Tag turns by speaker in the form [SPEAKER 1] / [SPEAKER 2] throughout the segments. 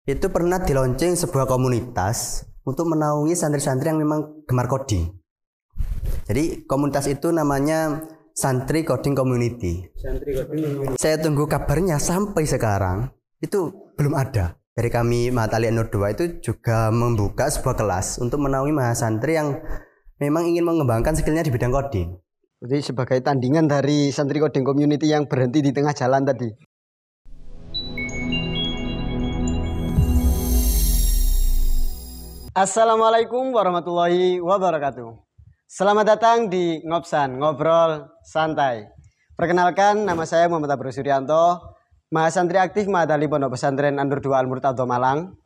[SPEAKER 1] itu pernah dilaunching sebuah komunitas untuk menaungi santri-santri yang memang gemar coding. Jadi komunitas itu namanya Santri Coding Community. Saya tunggu kabarnya sampai sekarang itu belum ada. Dari kami Mahatali Nur 2 itu juga membuka sebuah kelas untuk menaungi mahasantri yang memang ingin mengembangkan skillnya di bidang coding.
[SPEAKER 2] Jadi sebagai tandingan dari Santri Coding Community yang berhenti di tengah jalan tadi. Assalamualaikum warahmatullahi wabarakatuh. Selamat datang di Ngobsan, Ngobrol Santai. Perkenalkan, nama saya Muhammad Abro Suryanto, mahasantri aktif Mahatali Pondok Pesantren An-Nur 2 Al-Murtadho Malang.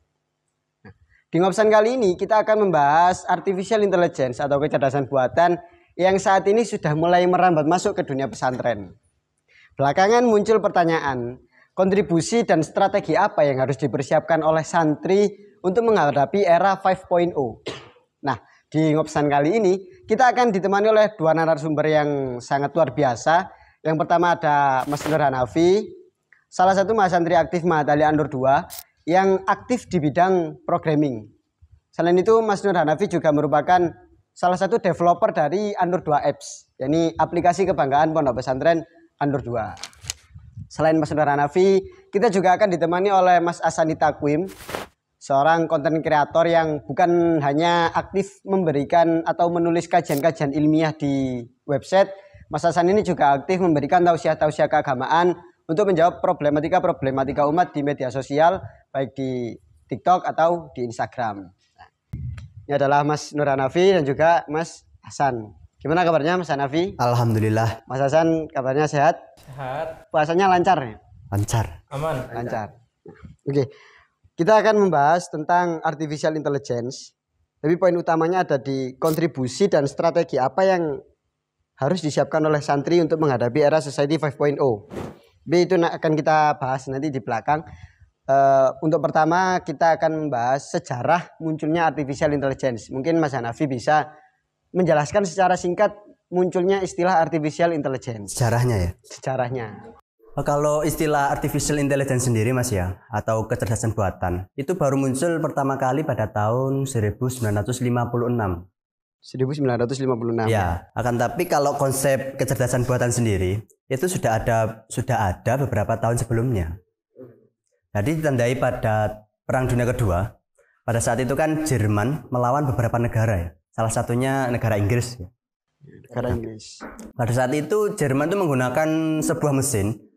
[SPEAKER 2] Di Ngobsan kali ini kita akan membahas artificial intelligence atau kecerdasan buatan yang saat ini sudah mulai merambat masuk ke dunia pesantren. Belakangan muncul pertanyaan, kontribusi dan strategi apa yang harus dipersiapkan oleh santri untuk menghadapi era 5.0. Nah, di Ngobsan kali ini kita akan ditemani oleh dua narasumber yang sangat luar biasa. Yang pertama ada Mas Nur Hanafi, salah satu mahasantri aktif Mahatali An-Nur 2 yang aktif di bidang programming. Selain itu Mas Nur Hanafi juga merupakan salah satu developer dari An-Nur 2 Apps, yakni aplikasi kebanggaan Pondok Pesantren An-Nur 2. Selain Mas Nur Hanafi, kita juga akan ditemani oleh Mas Asani Takwim, seorang konten kreator yang bukan hanya aktif memberikan atau menulis kajian-kajian ilmiah di website. Mas Hasan ini juga aktif memberikan tausiah-tausiah keagamaan untuk menjawab problematika umat di media sosial, baik di TikTok atau di Instagram. Ini adalah Mas Nur Hanafi dan juga Mas Hasan. Gimana kabarnya Mas Hanafi?
[SPEAKER 1] Alhamdulillah.
[SPEAKER 2] Mas Hasan kabarnya sehat?
[SPEAKER 3] Sehat.
[SPEAKER 2] Puasanya lancar ya?
[SPEAKER 1] Lancar.
[SPEAKER 3] Aman.
[SPEAKER 2] Lancar. Oke. Kita akan membahas tentang artificial intelligence. Tapi poin utamanya ada di kontribusi dan strategi apa yang harus disiapkan oleh santri untuk menghadapi era society 5.0. Itu akan kita bahas nanti di belakang. Untuk pertama kita akan membahas sejarah munculnya artificial intelligence. Mungkin Mas Hanafi bisa menjelaskan secara singkat munculnya istilah artificial intelligence.
[SPEAKER 1] Sejarahnya ya?
[SPEAKER 2] Sejarahnya.
[SPEAKER 1] Kalau istilah artificial intelligence sendiri Mas ya, atau kecerdasan buatan, itu baru muncul pertama kali pada tahun 1956.
[SPEAKER 2] 1956.
[SPEAKER 1] Ya, akan tapi kalau konsep kecerdasan buatan sendiri itu sudah ada beberapa tahun sebelumnya. Jadi ditandai pada Perang Dunia Kedua. Pada saat itu kan Jerman melawan beberapa negara ya. Salah satunya negara Inggris.
[SPEAKER 2] Negara Inggris.
[SPEAKER 1] Pada saat itu Jerman itu menggunakan sebuah mesin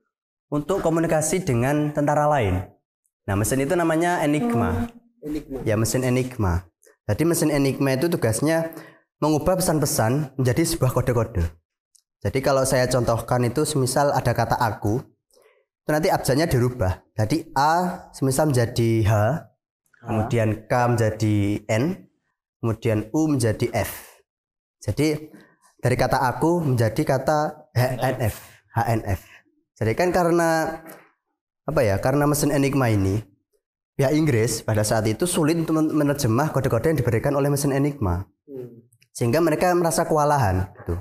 [SPEAKER 1] untuk komunikasi dengan tentara lain. Nah, mesin itu namanya Enigma. Ya, mesin Enigma. Jadi mesin Enigma itu tugasnya mengubah pesan-pesan menjadi sebuah kode-kode. Jadi kalau saya contohkan itu semisal ada kata aku, itu nanti abjadnya dirubah. Jadi A semisal menjadi H, kemudian K menjadi N, kemudian U menjadi F. Jadi dari kata aku menjadi kata HNF. Jadi kan karena karena mesin Enigma ini pihak Inggris pada saat itu sulit untuk menerjemah kode-kode yang diberikan oleh mesin Enigma. Sehingga mereka merasa kewalahan gitu.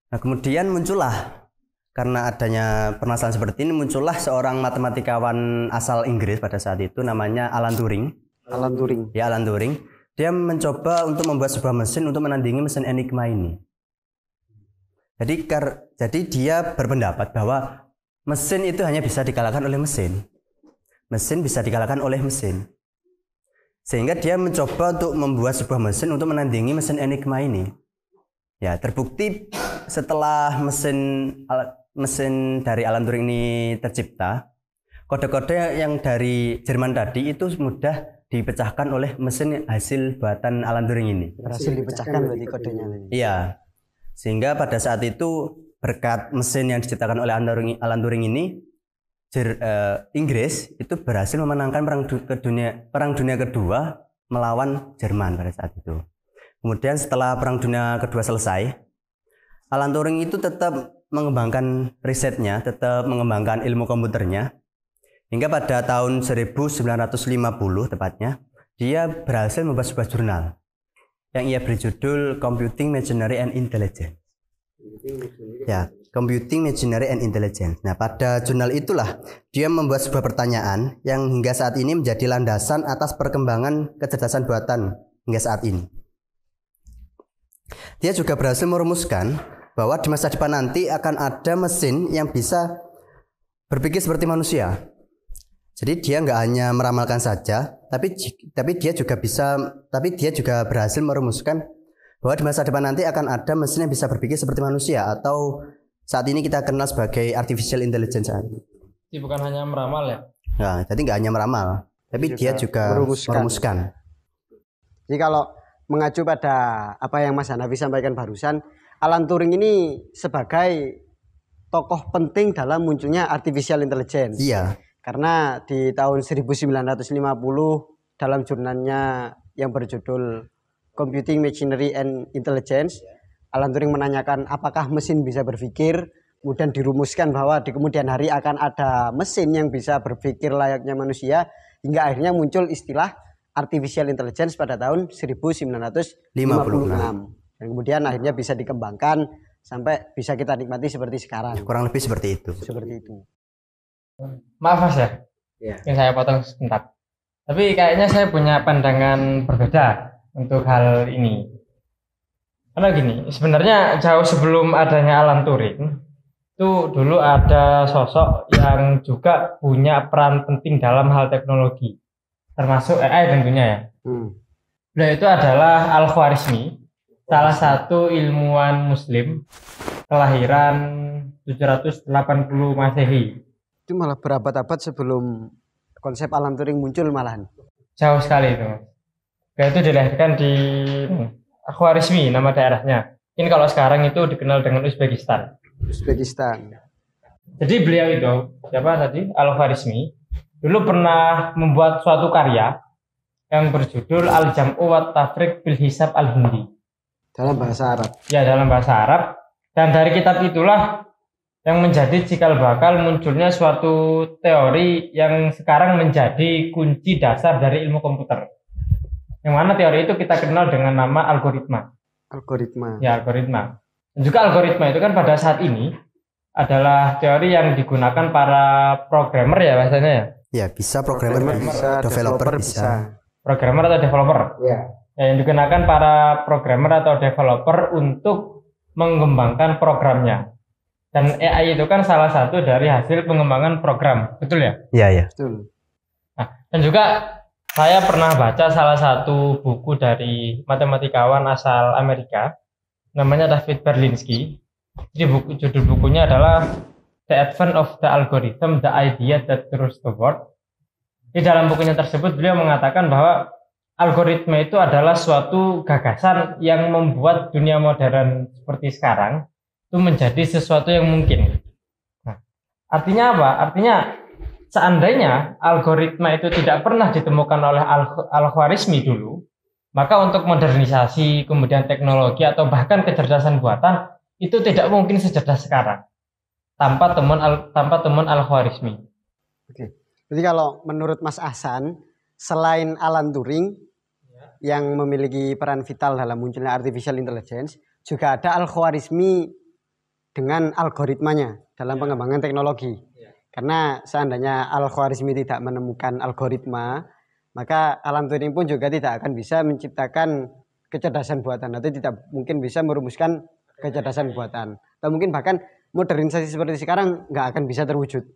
[SPEAKER 1] Nah, kemudian muncullah karena adanya permasalahan seperti ini muncullah seorang matematikawan asal Inggris pada saat itu namanya Alan Turing. Ya, Alan Turing. Dia mencoba untuk membuat sebuah mesin untuk menandingi mesin Enigma ini. Jadi dia berpendapat bahwa mesin itu hanya bisa dikalahkan oleh mesin. Mesin bisa dikalahkan oleh mesin. Sehingga dia mencoba untuk membuat sebuah mesin untuk menandingi mesin Enigma ini. Ya, terbukti setelah mesin dari Alan Turing ini tercipta, kode-kode yang dari Jerman tadi itu mudah dipecahkan oleh mesin hasil buatan Alan Turing ini.
[SPEAKER 2] Berhasil dipecahkan berarti kodenya.
[SPEAKER 1] Iya. Sehingga pada saat itu berkat mesin yang diciptakan oleh Alan Turing ini, Inggris itu berhasil memenangkan Perang Dunia Kedua melawan Jerman pada saat itu. Kemudian setelah Perang Dunia Kedua selesai, Alan Turing itu tetap mengembangkan risetnya, tetap mengembangkan ilmu komputernya, hingga pada tahun 1950 tepatnya, dia berhasil membuat sebuah jurnal yang ia beri judul Computing Machinery and Intelligence. Ya, Computing, Machinery and Intelligence. Nah, pada jurnal itulah dia membuat sebuah pertanyaan yang hingga saat ini menjadi landasan atas perkembangan kecerdasan buatan hingga saat ini. Dia juga berhasil merumuskan bahwa di masa depan nanti akan ada mesin yang bisa berpikir seperti manusia. Jadi dia nggak hanya meramalkan saja, tapi dia juga berhasil merumuskan bahwa di masa depan nanti akan ada mesin yang bisa berpikir seperti manusia, atau saat ini kita kenal sebagai artificial intelligence.
[SPEAKER 3] Jadi bukan hanya meramal ya?
[SPEAKER 1] Nah, jadi nggak hanya meramal, tapi dia juga merumuskan.
[SPEAKER 2] Jadi kalau mengacu pada apa yang Mas Hanafi sampaikan barusan, Alan Turing ini sebagai tokoh penting dalam munculnya artificial intelligence.
[SPEAKER 1] Iya.
[SPEAKER 2] Karena di tahun 1950 dalam jurnalnya yang berjudul Computing, Machinery and Intelligence, Alan Turing menanyakan apakah mesin bisa berpikir, kemudian dirumuskan bahwa di kemudian hari akan ada mesin yang bisa berpikir layaknya manusia, hingga akhirnya muncul istilah artificial intelligence pada tahun 1956. Dan kemudian akhirnya bisa dikembangkan sampai bisa kita nikmati seperti sekarang.
[SPEAKER 1] Kurang lebih seperti itu.
[SPEAKER 2] Seperti itu.
[SPEAKER 3] Maaf Mas ya, yang saya potong sebentar. Tapi kayaknya saya punya pandangan berbeda untuk hal ini. Karena gini, sebenarnya jauh sebelum adanya Alan Turing, itu dulu ada sosok yang juga punya peran penting dalam hal teknologi, termasuk AI tentunya ya. Beliau itu adalah Al-Khwarizmi, salah satu ilmuwan Muslim, kelahiran 780 Masehi.
[SPEAKER 2] Itu malah berabad-abad sebelum konsep Alan Turing muncul malahan.
[SPEAKER 3] Jauh sekali itu. Beliau itu dilahirkan di Khwarizmi, nama daerahnya. Mungkin kalau sekarang itu dikenal dengan Uzbekistan. Jadi beliau itu, siapa tadi? Al-Khwarizmi, dulu pernah membuat suatu karya yang berjudul Al-Jam'u wa Tafriq bil Hisab Al-Hindi.
[SPEAKER 2] Dalam bahasa Arab.
[SPEAKER 3] Ya, dalam bahasa Arab. Dan dari kitab itulah yang menjadi cikal bakal munculnya suatu teori yang sekarang menjadi kunci dasar dari ilmu komputer. Yang mana teori itu kita kenal dengan nama algoritma. Ya, algoritma. Dan juga algoritma itu kan pada saat ini adalah teori yang digunakan para programmer ya bahasanya ya.
[SPEAKER 1] Ya, bisa programmer bisa, developer bisa.
[SPEAKER 3] Programmer atau developer.
[SPEAKER 2] Ya.
[SPEAKER 3] Yang digunakan para programmer atau developer untuk mengembangkan programnya. Dan AI itu kan salah satu dari hasil pengembangan program, betul ya?
[SPEAKER 1] Iya, iya.
[SPEAKER 2] Betul.
[SPEAKER 3] Nah, dan juga saya pernah baca salah satu buku dari matematikawan asal Amerika, namanya David Berlinski. Jadi judul bukunya adalah The Advent of the Algorithm, the Idea that Rules the World. Di dalam bukunya tersebut beliau mengatakan bahwa algoritma itu adalah suatu gagasan yang membuat dunia modern seperti sekarang itu menjadi sesuatu yang mungkin. Nah, artinya apa? Artinya seandainya algoritma itu tidak pernah ditemukan oleh Al-Khwarizmi dulu, maka untuk modernisasi, kemudian teknologi atau bahkan kecerdasan buatan itu tidak mungkin secerdas sekarang tanpa temuan Al-Khwarizmi.
[SPEAKER 2] Oke. Jadi kalau menurut Mas Ahsan, selain Alan Turing yang memiliki peran vital dalam munculnya artificial intelligence, juga ada Al-Khwarizmi dengan algoritmanya dalam pengembangan teknologi. Karena seandainya Al-Khwarizmi tidak menemukan algoritma, maka Alan Turing pun juga tidak akan bisa menciptakan kecerdasan buatan atau tidak mungkin bisa merumuskan kecerdasan buatan. Atau mungkin bahkan modernisasi seperti sekarang nggak akan bisa terwujud.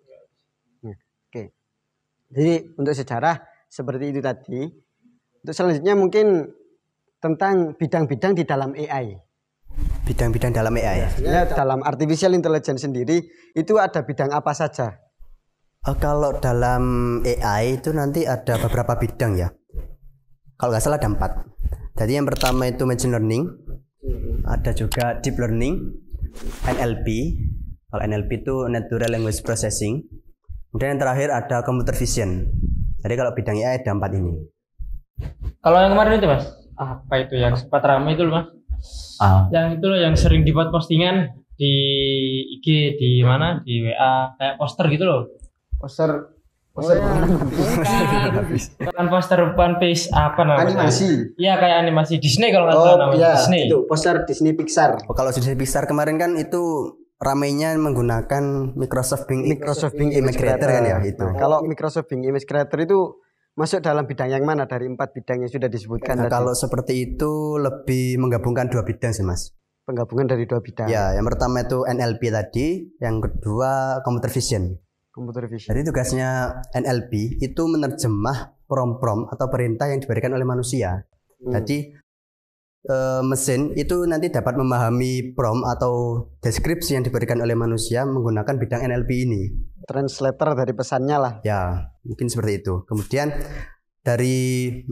[SPEAKER 2] Oke. Jadi untuk sejarah seperti itu tadi. Untuk selanjutnya mungkin tentang bidang-bidang di dalam AI.
[SPEAKER 1] Bidang-bidang dalam AI.
[SPEAKER 2] Ya, dalam artificial intelligence sendiri itu ada bidang apa saja?
[SPEAKER 1] Kalau dalam AI itu nanti ada beberapa bidang ya. Kalau nggak salah ada 4. Jadi yang pertama itu machine learning, ada juga deep learning, NLP. Kalau NLP itu natural language processing. Kemudian yang terakhir ada computer vision. Jadi kalau bidang AI ada 4 ini.
[SPEAKER 3] Kalau yang kemarin itu Mas, apa itu yang sempat ramai itu Mas? Yang itu loh yang sering dibuat postingan di IG, di mana, di WA, kayak poster gitu loh. Poster bukan poster One Piece, apa namanya?
[SPEAKER 2] Animasi.
[SPEAKER 3] Iya, kayak animasi Disney kalau nggak salah namanya.
[SPEAKER 2] Iya,
[SPEAKER 3] Disney.
[SPEAKER 2] Itu poster Disney Pixar.
[SPEAKER 1] Kalau Disney Pixar kemarin kan itu ramainya menggunakan Microsoft Bing Image Creator kan ya itu.
[SPEAKER 2] Nah, kalau Microsoft Bing Image Creator itu masuk dalam bidang yang mana dari 4 bidang yang sudah disebutkan
[SPEAKER 1] Nah,
[SPEAKER 2] tadi?
[SPEAKER 1] kalau seperti itu lebih menggabungkan 2 bidang sih Mas.
[SPEAKER 2] Penggabungan dari 2 bidang.
[SPEAKER 1] Ya, yang pertama itu NLP tadi, yang kedua computer vision.
[SPEAKER 2] Computer vision.
[SPEAKER 1] Jadi tugasnya NLP itu menerjemah prompt atau perintah yang diberikan oleh manusia. Jadi mesin itu nanti dapat memahami prompt atau deskripsi yang diberikan oleh manusia menggunakan bidang NLP ini.
[SPEAKER 2] Translator dari pesannya lah.
[SPEAKER 1] Ya, mungkin seperti itu. Kemudian dari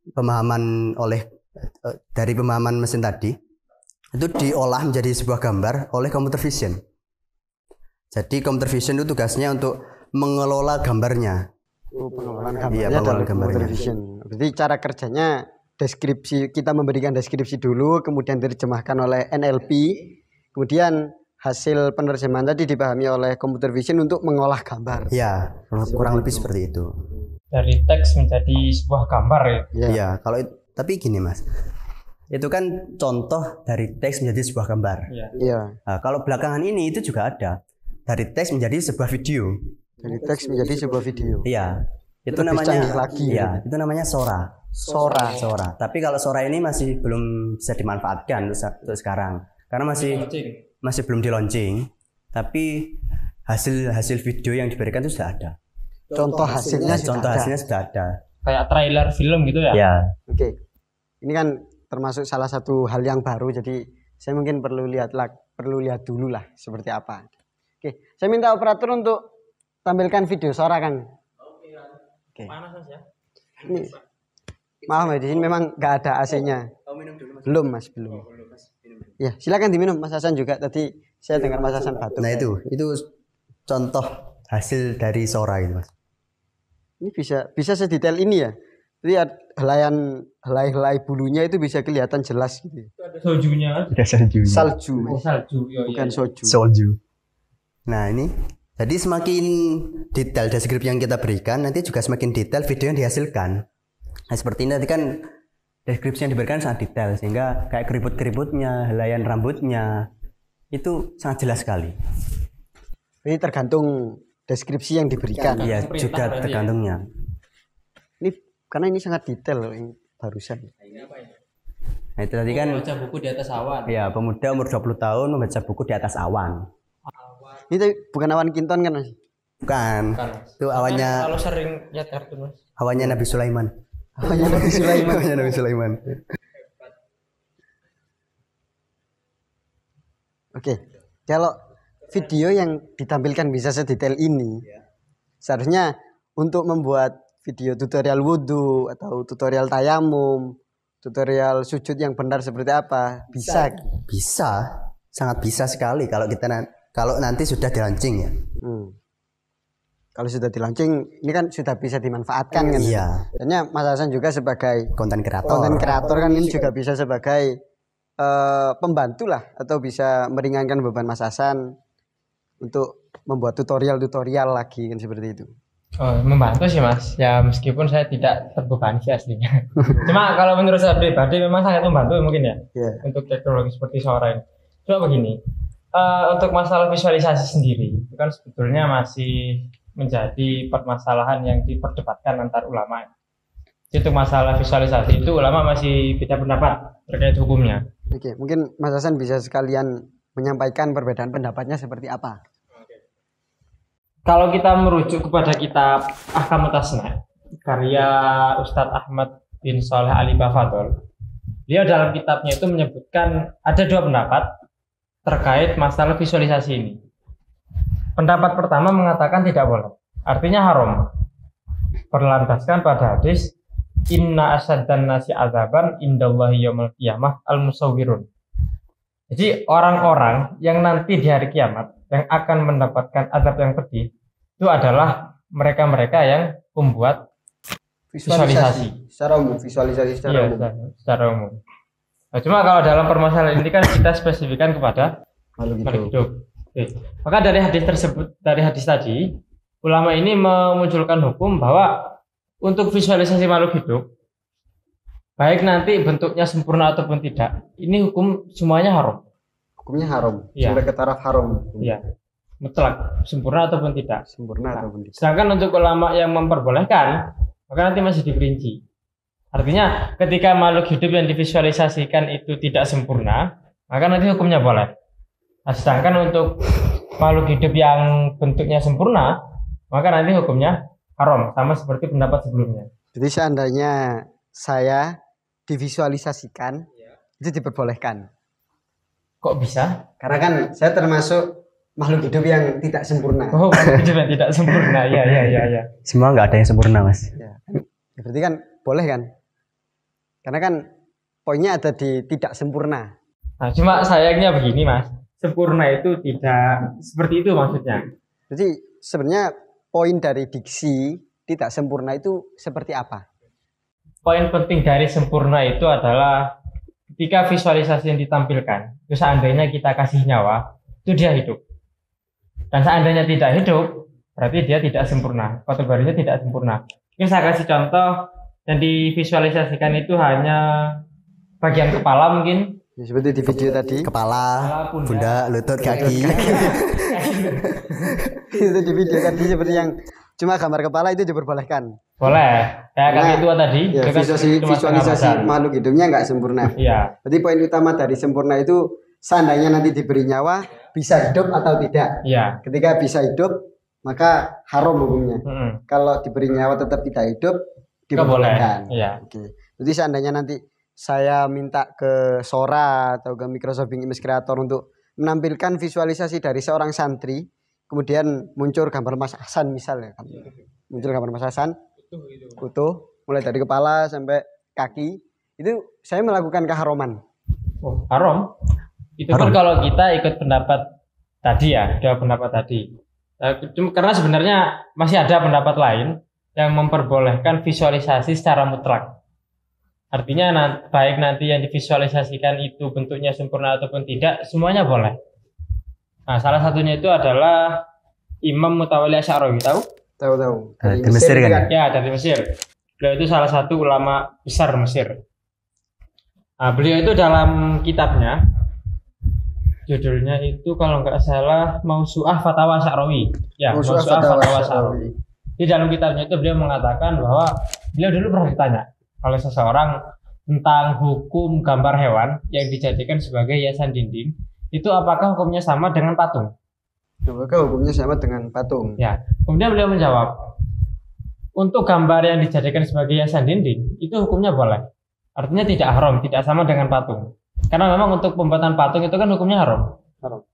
[SPEAKER 1] pemahaman mesin tadi itu diolah menjadi sebuah gambar oleh computer vision. Jadi computer vision itu tugasnya untuk mengelola gambarnya.
[SPEAKER 2] Pengelolaan gambarnya
[SPEAKER 1] Iya, pengelolaan
[SPEAKER 2] dalam computer
[SPEAKER 1] gambarnya.
[SPEAKER 2] vision. Berarti cara kerjanya deskripsi, kita memberikan deskripsi dulu, kemudian diterjemahkan oleh NLP, kemudian hasil penerjemahan tadi dipahami oleh computer vision untuk mengolah gambar.
[SPEAKER 1] Ya, kurang lebih seperti itu.
[SPEAKER 3] Dari teks menjadi sebuah gambar ya.
[SPEAKER 1] Iya, tapi gini Mas. Itu kan contoh dari teks menjadi sebuah gambar.
[SPEAKER 2] Iya.
[SPEAKER 1] Nah, kalau belakangan ini itu juga ada dari teks menjadi sebuah video.
[SPEAKER 2] Dari teks menjadi sebuah video.
[SPEAKER 1] Iya. Itu
[SPEAKER 2] Lebih
[SPEAKER 1] namanya
[SPEAKER 2] canggih lagi.
[SPEAKER 1] Iya, itu namanya Sora. Sora. Tapi kalau Sora ini masih belum bisa dimanfaatkan untuk sekarang. Karena masih belum di launching. Tapi hasil video yang diberikan itu sudah ada.
[SPEAKER 2] Contoh hasilnya
[SPEAKER 1] sudah ada.
[SPEAKER 3] Kayak trailer film gitu ya.
[SPEAKER 1] Ya.
[SPEAKER 2] Oke. Ini kan termasuk salah satu hal yang baru, jadi saya mungkin perlu lihat dulu lah seperti apa. Oke, saya minta operator untuk tampilkan video Sora Kang. Oke.
[SPEAKER 3] Panas Mas ya.
[SPEAKER 2] Ini, maaf di sini memang nggak ada AC-nya. Belum Mas, belum. Ya, silakan diminum Mas Hasan juga. Tadi saya dengar Mas Hasan batuk.
[SPEAKER 1] Nah itu contoh hasil dari Sora itu Mas.
[SPEAKER 2] Ini bisa sedetail ini ya. Jadi helai bulunya itu bisa kelihatan jelas gitu.
[SPEAKER 3] Ada sojunya kan?
[SPEAKER 1] Ada saljunya.
[SPEAKER 2] Salju,
[SPEAKER 3] Oh,
[SPEAKER 2] Mas.
[SPEAKER 3] salju.
[SPEAKER 2] Bukan soju.
[SPEAKER 1] Solju. Nah ini, jadi semakin detail deskripsi yang kita berikan, nanti juga semakin detail video yang dihasilkan. Nah seperti ini tadi kan deskripsi yang diberikan sangat detail, sehingga kayak keriput-keriputnya, helaian rambutnya, itu sangat jelas sekali.
[SPEAKER 2] Ini tergantung deskripsi yang diberikan.
[SPEAKER 1] Iya, juga tergantungnya.
[SPEAKER 2] Ini karena ini sangat detail loh yang barusan.
[SPEAKER 1] Nah itu tadi kan,
[SPEAKER 3] Baca buku di atas awan.
[SPEAKER 1] ya pemuda umur 20 tahun membaca buku di atas awan.
[SPEAKER 2] Ini tapi bukan awan kinton kan Mas?
[SPEAKER 1] Bukan, itu awannya,
[SPEAKER 3] Kalau sering lihat kartun Mas.
[SPEAKER 1] awannya Nabi Sulaiman.
[SPEAKER 2] Awannya Nabi Sulaiman.
[SPEAKER 1] Awannya Nabi Sulaiman.
[SPEAKER 2] Oke, kalau video yang ditampilkan bisa sedetail ini, seharusnya untuk membuat video tutorial wudhu atau tutorial tayamum, tutorial sujud yang benar seperti apa, bisa.
[SPEAKER 1] Bisa, sangat bisa sekali kalau nanti sudah di launching ya.
[SPEAKER 2] Kalau sudah di launching, ini kan sudah bisa dimanfaatkan kan?
[SPEAKER 1] Iya.
[SPEAKER 2] Soalnya Mas Hasan juga sebagai
[SPEAKER 1] Konten kreator.
[SPEAKER 2] kan ini juga bisa sebagai pembantu lah, atau bisa meringankan beban Mas Hasan untuk membuat tutorial lagi kan seperti itu.
[SPEAKER 3] Oh, membantu sih Mas. Ya meskipun saya tidak terbebani sih aslinya. Cuma kalau menurut saya pribadi memang sangat membantu mungkin ya. Untuk teknologi seperti Sora ini. Cuma begini, untuk masalah visualisasi sendiri itu kan sebetulnya masih menjadi permasalahan yang diperdebatkan antar ulama. Jadi untuk masalah visualisasi itu ulama masih beda pendapat terkait hukumnya.
[SPEAKER 2] Oke, mungkin Mas Hasan bisa sekalian menyampaikan perbedaan pendapatnya seperti apa.
[SPEAKER 3] Kalau kita merujuk kepada kitab Ahkamut Tasna karya Ustadz Ahmad bin Shaleh Ali Bafadol, dia dalam kitabnya itu menyebutkan ada 2 pendapat terkait masalah visualisasi ini. Pendapat pertama mengatakan tidak boleh, artinya haram, berlandaskan pada hadis inna asaddan nasi azaban indallahi yaumil qiyamah al-musawwirun. Jadi orang-orang yang nanti di hari kiamat yang akan mendapatkan azab yang pedih itu adalah mereka-mereka yang membuat visualisasi
[SPEAKER 2] secara umum,
[SPEAKER 3] secara umum. Nah, cuma kalau dalam permasalahan ini kan kita spesifikkan kepada makhluk hidup. Maka dari hadis tadi, ulama ini memunculkan hukum bahwa untuk visualisasi makhluk hidup, baik nanti bentuknya sempurna ataupun tidak, ini hukum semuanya haram.
[SPEAKER 2] hukumnya haram.
[SPEAKER 3] Iya.
[SPEAKER 2] Sampai ke taraf haram.
[SPEAKER 3] Iya. Mutlak, sempurna ataupun tidak.
[SPEAKER 2] Sempurna
[SPEAKER 3] Nah,
[SPEAKER 2] ataupun tidak.
[SPEAKER 3] sedangkan untuk ulama yang memperbolehkan, maka nanti masih diperinci. Artinya ketika makhluk hidup yang divisualisasikan itu tidak sempurna, maka nanti hukumnya boleh. Nah, sedangkan untuk makhluk hidup yang bentuknya sempurna, maka nanti hukumnya haram, sama seperti pendapat sebelumnya.
[SPEAKER 2] Jadi seandainya saya divisualisasikan, itu diperbolehkan.
[SPEAKER 3] Kok bisa?
[SPEAKER 2] Karena kan saya termasuk makhluk hidup yang tidak sempurna.
[SPEAKER 3] Oh, makhluk hidup yang tidak sempurna. Ya.
[SPEAKER 1] Semua nggak ada yang sempurna, Mas.
[SPEAKER 2] Ya, berarti kan boleh kan? Karena kan poinnya ada di tidak sempurna.
[SPEAKER 3] Nah, cuma sayangnya begini, Mas. Sempurna itu tidak seperti itu maksudnya.
[SPEAKER 2] Jadi sebenarnya poin dari diksi tidak sempurna itu seperti apa?
[SPEAKER 3] Poin penting dari sempurna itu adalah ketika visualisasi yang ditampilkan, itu seandainya kita kasih nyawa, itu dia hidup. Dan seandainya tidak hidup, berarti dia tidak sempurna. Kategorinya tidak sempurna. Ini saya kasih contoh, yang divisualisasikan itu hanya bagian kepala mungkin.
[SPEAKER 2] Ya, seperti di video tadi.
[SPEAKER 1] Kepala,
[SPEAKER 3] Pundak,
[SPEAKER 1] pundak, lutut, kaki.
[SPEAKER 2] Itu di video tadi seperti yang cuma gambar kepala itu diperbolehkan.
[SPEAKER 3] Boleh. Kayak kaki tua tadi.
[SPEAKER 2] Ya,
[SPEAKER 3] itu kan cuma setengah
[SPEAKER 2] visualisasi
[SPEAKER 3] badan.
[SPEAKER 2] makhluk hidupnya nggak sempurna.
[SPEAKER 3] Iya.
[SPEAKER 2] Jadi poin utama dari sempurna itu seandainya nanti diberi nyawa bisa hidup atau tidak.
[SPEAKER 3] Iya.
[SPEAKER 2] Ketika bisa hidup maka haram hukumnya.
[SPEAKER 3] Mm-mm.
[SPEAKER 2] Kalau diberi nyawa tetap tidak hidup
[SPEAKER 3] Nggak boleh.
[SPEAKER 2] diperbolehkan.
[SPEAKER 3] Iya.
[SPEAKER 2] Oke. Jadi seandainya nanti saya minta ke Sora atau ke Microsoft Bing Image Creator untuk menampilkan visualisasi dari seorang santri, kemudian muncul gambar Mas Hasan misalnya, muncul gambar Mas Hasan, utuh, mulai dari kepala sampai kaki, itu saya melakukan keharuman.
[SPEAKER 3] Oh, haram. Itu
[SPEAKER 1] Haram.
[SPEAKER 3] kan kalau kita ikut pendapat tadi ya, dua pendapat tadi. Karena sebenarnya masih ada pendapat lain yang memperbolehkan visualisasi secara mutlak. Artinya baik nanti yang divisualisasikan itu bentuknya sempurna ataupun tidak, semuanya boleh. Nah, salah satunya itu adalah Imam Mutawalli Asy'arawi, tahu?
[SPEAKER 2] Tahu-tahu.
[SPEAKER 1] Di Mesir kan?
[SPEAKER 3] Ya, dari Mesir. Beliau itu salah satu ulama besar Mesir. Nah, beliau itu dalam kitabnya, judulnya itu kalau nggak salah Mausu'ah Fatawa Asy'arawi. Ya,
[SPEAKER 2] Mausu'ah
[SPEAKER 3] Mausu'ah
[SPEAKER 2] Fatawa
[SPEAKER 3] Fatawa
[SPEAKER 2] Asy'arawi.
[SPEAKER 3] Asy'arawi. Di dalam kitabnya itu beliau mengatakan bahwa beliau dulu pernah ditanya oleh seseorang tentang hukum gambar hewan yang dijadikan sebagai hiasan dinding, itu apakah hukumnya sama dengan patung?
[SPEAKER 2] Apakah hukumnya sama dengan patung?
[SPEAKER 3] Ya, kemudian beliau menjawab, untuk gambar yang dijadikan sebagai hiasan dinding, itu hukumnya boleh. Artinya tidak haram, tidak sama dengan patung. Karena memang untuk pembuatan patung itu kan hukumnya haram.
[SPEAKER 2] Haram.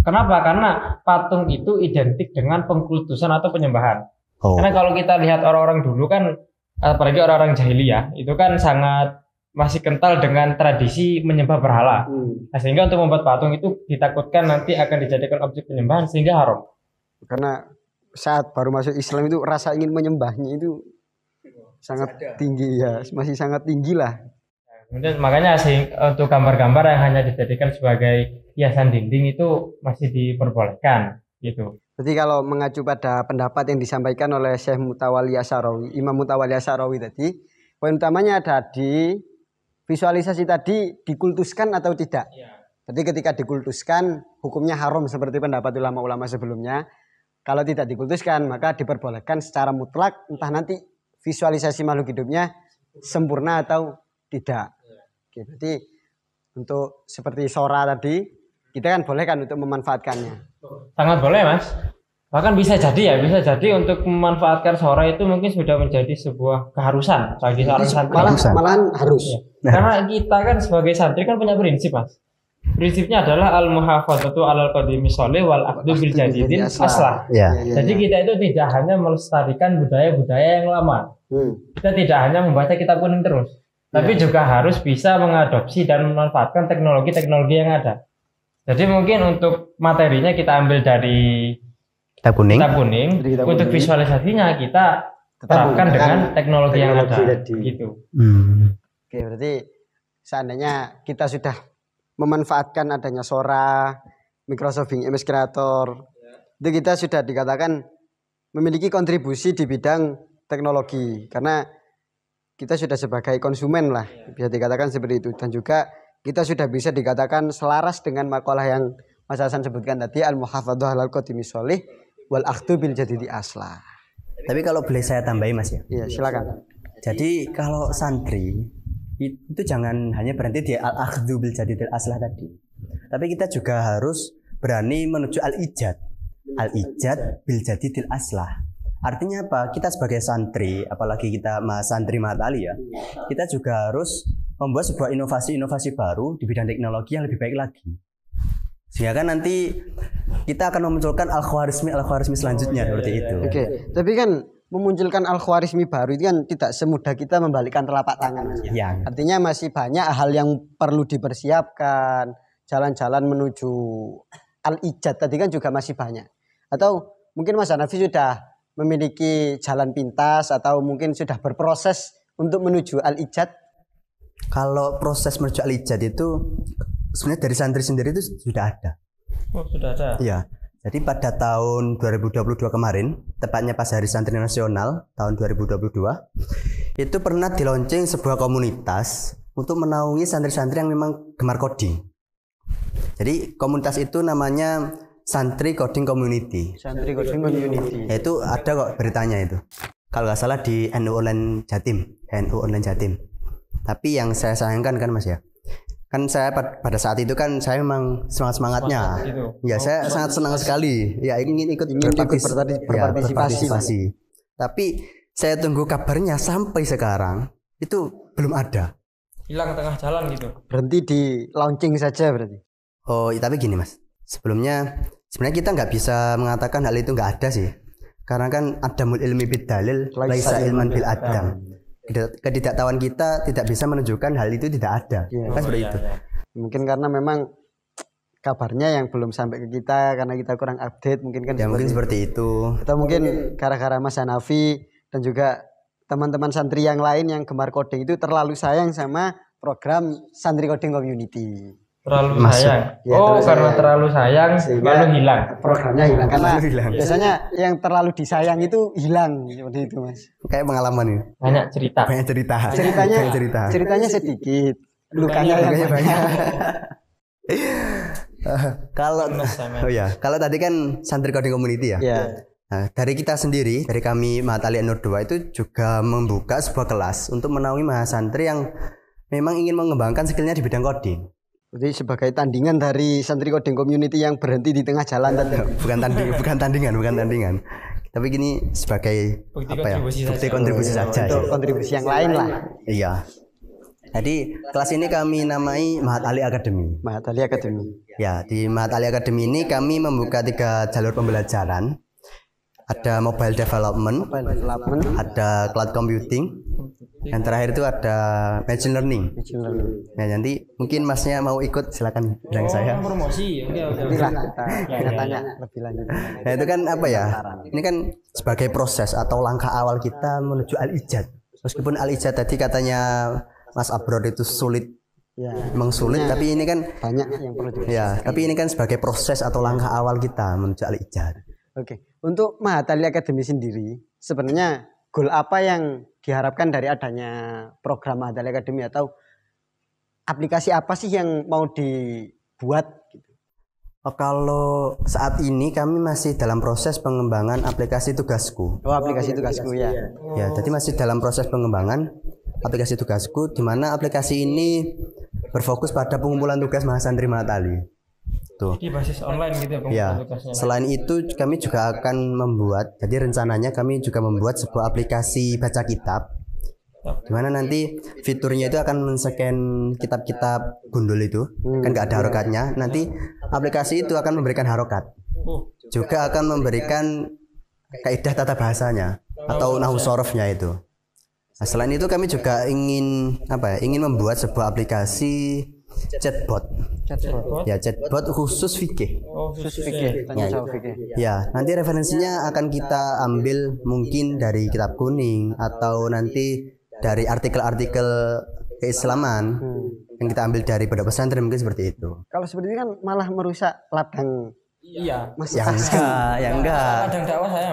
[SPEAKER 3] Kenapa? Karena patung itu identik dengan pengkultusan atau penyembahan.
[SPEAKER 1] Oh.
[SPEAKER 3] Karena kalau kita lihat orang-orang dulu kan, apalagi orang-orang jahiliyah, itu kan sangat masih kental dengan tradisi menyembah berhala. Nah, sehingga untuk membuat patung itu ditakutkan nanti akan dijadikan objek penyembahan sehingga haram.
[SPEAKER 2] Karena saat baru masuk Islam itu rasa ingin menyembahnya itu sangat tinggi ya, masih sangat tinggi lah.
[SPEAKER 3] Kemudian makanya untuk gambar-gambar yang hanya dijadikan sebagai hiasan dinding itu masih diperbolehkan gitu.
[SPEAKER 2] Jadi kalau mengacu pada pendapat yang disampaikan oleh Syekh Mutawalli Asy'arawi, Imam Mutawalli Asy'arawi tadi, poin utamanya ada di visualisasi tadi dikultuskan atau tidak.
[SPEAKER 3] Ya.
[SPEAKER 2] Jadi ketika dikultuskan hukumnya haram seperti pendapat ulama-ulama sebelumnya. Kalau tidak dikultuskan maka diperbolehkan secara mutlak, entah nanti visualisasi makhluk hidupnya sempurna atau tidak. Oke, berarti untuk seperti Sora tadi kita kan boleh kan untuk memanfaatkannya.
[SPEAKER 3] Sangat boleh, Mas. Bahkan bisa jadi untuk memanfaatkan Sora itu mungkin sudah menjadi sebuah keharusan bagi seorang santri.
[SPEAKER 2] Malahan harus.
[SPEAKER 3] Ya. Karena kita kan sebagai santri kan punya prinsip, Mas. Prinsipnya adalah al-muhafadzatu 'alal qadimi sholih wal aqdu bil jadidin aslah.
[SPEAKER 1] Ya.
[SPEAKER 3] Jadi kita itu tidak hanya melestarikan budaya-budaya yang lama. Kita tidak hanya membaca kitab kuning terus, tapi juga harus bisa mengadopsi dan memanfaatkan teknologi-teknologi yang ada. Jadi mungkin untuk materinya kita ambil dari
[SPEAKER 1] Kitab kuning.
[SPEAKER 3] Untuk visualisasinya kita terapkan dengan teknologi yang ada. Gitu.
[SPEAKER 2] Oke, berarti seandainya kita sudah memanfaatkan adanya Sora, Microsoft Bing Image Creator, itu kita sudah dikatakan memiliki kontribusi di bidang teknologi karena kita sudah sebagai konsumen lah, bisa dikatakan seperti itu. Dan juga kita sudah bisa dikatakan selaras dengan makalah yang Mas Hasan sebutkan tadi, al-muhafadzah alal qadimi sholih wal akhdhu bil jadidi aslah.
[SPEAKER 1] Tapi kalau boleh saya tambahi Mas ya.
[SPEAKER 2] Iya, silakan.
[SPEAKER 1] Jadi kalau santri itu jangan hanya berhenti di al-akhdhu bil jadidil aslah tadi. Tapi kita juga harus berani menuju al-ijad. Al-ijad bil jadidil aslah. Artinya apa? Kita sebagai santri, apalagi kita santri Mahat Ali ya, kita juga harus membuat sebuah inovasi-inovasi baru di bidang teknologi yang lebih baik lagi. Sehingga kan nanti kita akan memunculkan al-khwarizmi selanjutnya seperti itu.
[SPEAKER 2] Oke, tapi kan memunculkan al-khwarizmi baru itu kan tidak semudah kita membalikkan telapak tangan.
[SPEAKER 1] Ya.
[SPEAKER 2] Artinya masih banyak hal yang perlu dipersiapkan, jalan-jalan menuju al-ijad tadi kan juga masih banyak. Atau mungkin Mas Hanafi sudah memiliki jalan pintas atau mungkin sudah berproses untuk menuju al-ijad?
[SPEAKER 1] Kalau proses menuju al-ijad itu sebenarnya dari santri sendiri itu sudah ada.
[SPEAKER 3] Oh, sudah ada.
[SPEAKER 1] Iya. Jadi pada tahun 2022 kemarin, tepatnya pas Hari Santri Nasional tahun 2022, itu pernah di-launching sebuah komunitas untuk menaungi santri-santri yang memang gemar coding. Jadi komunitas itu namanya Santri Coding Community.
[SPEAKER 2] Santri Coding Community.
[SPEAKER 1] Itu ada kok beritanya itu. Kalau nggak salah di NU Online Jatim, NU Online Jatim. Tapi yang saya sayangkan kan Mas ya, kan saya pada saat itu kan saya memang semangatnya. Ya saya sangat senang sekali. Ya ingin ikut berpartisipasi. Tapi saya tunggu kabarnya sampai sekarang itu belum ada.
[SPEAKER 3] Hilang tengah jalan gitu.
[SPEAKER 2] Berhenti di launching saja berarti.
[SPEAKER 1] Oh, tapi gini Mas. Sebelumnya sebenarnya kita nggak bisa mengatakan hal itu nggak ada sih, karena kan adamul ilmi bid dalil laisa ilman bil adam. Ketidaktahuan kita tidak bisa menunjukkan hal itu tidak ada. Kan seperti itu.
[SPEAKER 2] Mungkin karena memang kabarnya yang belum sampai ke kita karena kita kurang update mungkin kan.
[SPEAKER 1] Ya mungkin seperti itu.
[SPEAKER 2] Atau mungkin gara-gara Mas Hanafi dan juga teman-teman santri yang lain yang gemar coding itu terlalu sayang sama program Santri Coding Community.
[SPEAKER 3] Terlalu sayang. Ya, karena terlalu sayang lalu hilang.
[SPEAKER 2] Programnya hilang karena biasanya yang terlalu disayang itu hilang seperti itu Mas.
[SPEAKER 1] Kayak pengalaman ini.
[SPEAKER 3] Banyak cerita.
[SPEAKER 2] Ceritanya sedikit, lukanya banyak.
[SPEAKER 1] Kalau tadi kan Santri Coding Community ya.
[SPEAKER 2] Iya.
[SPEAKER 1] Nah, dari kita sendiri, dari kami Mahat Ali Nur 2 itu juga membuka sebuah kelas untuk menaungi mahasantri yang memang ingin mengembangkan skillnya di bidang coding.
[SPEAKER 2] Jadi sebagai tandingan dari Santri Coding Community yang berhenti di tengah jalan tadi.
[SPEAKER 1] bukan tandingan. Tapi gini sebagai bukti kontribusi saja.
[SPEAKER 2] Untuk kontribusi yang lain lah.
[SPEAKER 1] Iya. Jadi kelas ini kami namai Mahat Ali Academy.
[SPEAKER 2] Mahat Ali Academy.
[SPEAKER 1] Ya, di Mahat Ali Academy ini kami membuka 3 jalur pembelajaran. Ada mobile development, ada cloud computing, yang terakhir itu ada machine learning. Nah, nanti mungkin Masnya mau ikut silakan bilang saya.
[SPEAKER 3] Promosi.
[SPEAKER 2] Kita tanya lebih lanjut.
[SPEAKER 1] Nah, itu kan apa ya? Ini kan sebagai proses atau langkah awal kita menuju al-ijad. Meskipun al-ijad tadi katanya Mas Abror itu sulit. Ya, memang sulit, tapi ini kan
[SPEAKER 2] banyak yang perlu dipersiapkan.
[SPEAKER 1] Ya, tapi ini kan sebagai proses atau langkah awal kita menuju al-ijad.
[SPEAKER 2] Oke, untuk Mahat Ali Academy sendiri, sebenarnya goal apa yang diharapkan dari adanya program Mahat Ali Academy atau aplikasi apa sih yang mau dibuat?
[SPEAKER 1] Kalau saat ini kami masih dalam proses pengembangan aplikasi tugasku.
[SPEAKER 2] Oh, aplikasi tugasku ya.
[SPEAKER 1] Ya, jadi masih dalam proses pengembangan aplikasi tugasku, di mana aplikasi ini berfokus pada pengumpulan tugas mahasantri Mahat Ali. Tuh.
[SPEAKER 3] Di basis online gitu ya,
[SPEAKER 1] tugasnya. Selain itu kami juga akan membuat, jadi rencananya kami juga membuat sebuah aplikasi baca kitab, di mana nanti fiturnya itu akan men-scan kitab-kitab gundul itu, kan nggak ada harokatnya. Nanti aplikasi itu akan memberikan harokat, juga akan memberikan kaidah tata bahasanya atau nahwu sorofnya itu. Nah, selain itu kami juga ingin membuat sebuah aplikasi chatbot. Ya, chatbot khusus fikih.
[SPEAKER 2] Khusus fikih, tanya jawab fikih.
[SPEAKER 1] Ya, nanti referensinya akan kita ambil mungkin dari kitab kuning atau nanti dari artikel-artikel keislaman yang kita ambil dari pondok pesantren, mungkin seperti itu.
[SPEAKER 2] Kalau seperti ini kan malah merusak ladang.
[SPEAKER 3] Iya.
[SPEAKER 2] Mas
[SPEAKER 1] enggak.
[SPEAKER 3] Ladang dakwah saya.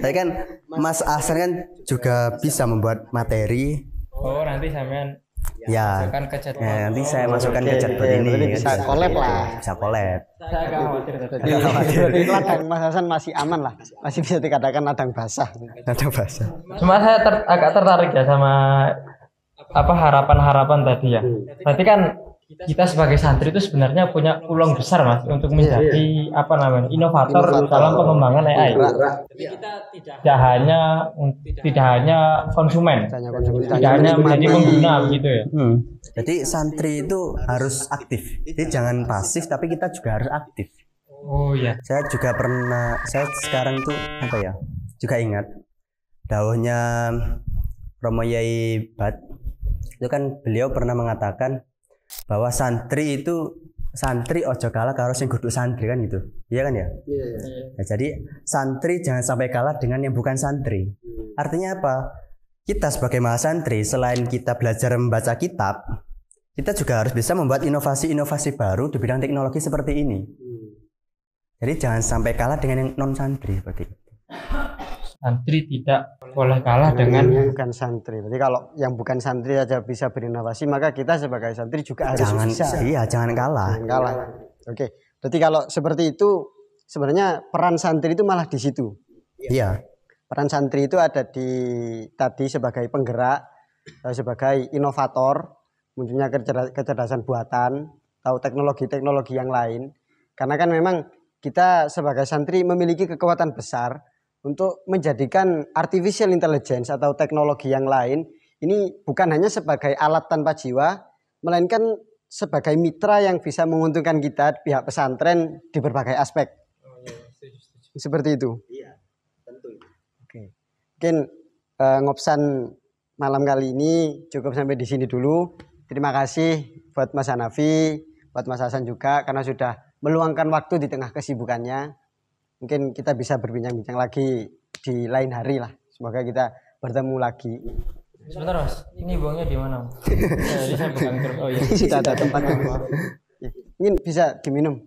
[SPEAKER 1] Tapi kan Mas Ahsan kan juga bisa membuat materi.
[SPEAKER 3] Oh, nanti sampean
[SPEAKER 1] Ya,
[SPEAKER 3] Masukkan ke chatbot.
[SPEAKER 1] nanti saya masukkan ke chatbot
[SPEAKER 2] Oke,
[SPEAKER 1] ini.
[SPEAKER 2] berarti
[SPEAKER 1] kan
[SPEAKER 2] bisa collab lah.
[SPEAKER 1] Bisa collab.
[SPEAKER 3] Saya agak khawatir tadi.
[SPEAKER 2] Berarti ladang Mas Hasan masih aman lah, masih bisa dikatakan ladang basah.
[SPEAKER 1] Ada bahasa.
[SPEAKER 3] Cuma saya agak tertarik ya sama apa harapan-harapan tadi ya. Berarti kan kita sebagai santri itu sebenarnya punya peluang besar Mas untuk menjadi apa namanya inovator dalam pengembangan AI. Tidak hanya konsumen, tidak hanya menjadi pengguna begitu ya.
[SPEAKER 1] Jadi santri itu harus aktif. Jadi jangan pasif, tapi kita juga harus aktif.
[SPEAKER 3] Oh iya.
[SPEAKER 1] Saya juga pernah, saya sekarang tuh apa ya? Juga ingat dawuhnya Romo Yai Bat. Itu kan beliau pernah mengatakan bahwa santri ojo kalah karo sing kudu santri kan gitu. Iya kan ya?
[SPEAKER 2] Iya.
[SPEAKER 1] Nah, jadi santri jangan sampai kalah dengan yang bukan santri. Artinya apa? Kita sebagai mahasantri selain kita belajar membaca kitab, kita juga harus bisa membuat inovasi-inovasi baru di bidang teknologi seperti ini. Jadi jangan sampai kalah dengan yang non santri seperti itu.
[SPEAKER 3] Santri tidak boleh kalah dengan
[SPEAKER 2] yang bukan santri. Berarti kalau yang bukan santri aja bisa berinovasi, maka kita sebagai santri juga harus bisa.
[SPEAKER 1] Iya, jangan kalah.
[SPEAKER 2] Jangan kalah. Oke. Berarti kalau seperti itu sebenarnya peran santri itu malah di situ.
[SPEAKER 1] Iya.
[SPEAKER 2] Peran santri itu ada di tadi sebagai penggerak, sebagai inovator, munculnya kecerdasan buatan, atau teknologi-teknologi yang lain. Karena kan memang kita sebagai santri memiliki kekuatan besar untuk menjadikan artificial intelligence atau teknologi yang lain ini bukan hanya sebagai alat tanpa jiwa, melainkan sebagai mitra yang bisa menguntungkan kita pihak pesantren di berbagai aspek. Seperti itu.
[SPEAKER 1] Iya, tentu.
[SPEAKER 2] Oke. Mungkin ngopsan malam kali ini cukup sampai di sini dulu. Terima kasih buat Mas Hanafi, buat Mas Hasan juga karena sudah meluangkan waktu di tengah kesibukannya. Mungkin kita bisa berbincang-bincang lagi di lain hari lah. Semoga kita bertemu lagi.
[SPEAKER 3] Sebentar Mas, ini buangnya di mana? Jadi saya bukan terus. Oh iya.
[SPEAKER 2] Sudah ada tempatnya. Mungkin bisa diminum.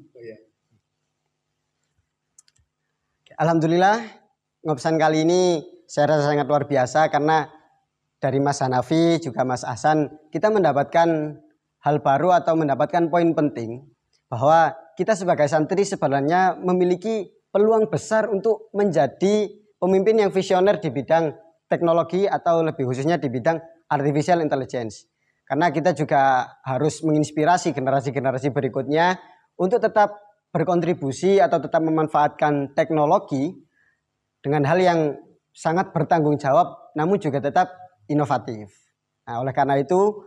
[SPEAKER 2] Alhamdulillah, ngopsan kali ini saya rasa sangat luar biasa karena dari Mas Hanafi juga Mas Hasan kita mendapatkan hal baru atau mendapatkan poin penting bahwa kita sebagai santri sebenarnya memiliki peluang besar untuk menjadi pemimpin yang visioner di bidang teknologi atau lebih khususnya di bidang artificial intelligence. Karena kita juga harus menginspirasi generasi-generasi berikutnya untuk tetap berkontribusi atau tetap memanfaatkan teknologi dengan hal yang sangat bertanggung jawab namun juga tetap inovatif. Nah, oleh karena itu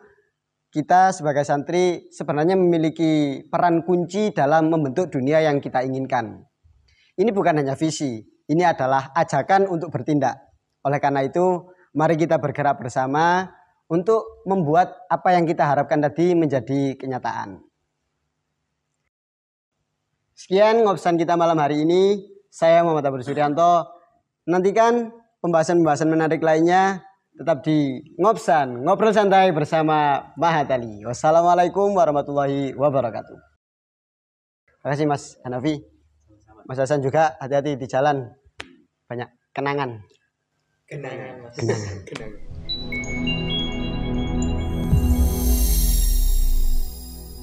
[SPEAKER 2] kita sebagai santri sebenarnya memiliki peran kunci dalam membentuk dunia yang kita inginkan. Ini bukan hanya visi, ini adalah ajakan untuk bertindak. Oleh karena itu, mari kita bergerak bersama untuk membuat apa yang kita harapkan tadi menjadi kenyataan. Sekian ngobsan kita malam hari ini. Saya Muhammad Abdul Suryanto. Nantikan pembahasan-pembahasan menarik lainnya tetap di Ngobsan, ngobrol santai bersama Mahatali. Wassalamualaikum warahmatullahi wabarakatuh. Terima kasih Mas Hanafi. Mas Hasan juga hati-hati di jalan. Banyak kenangan.
[SPEAKER 1] Kenangan.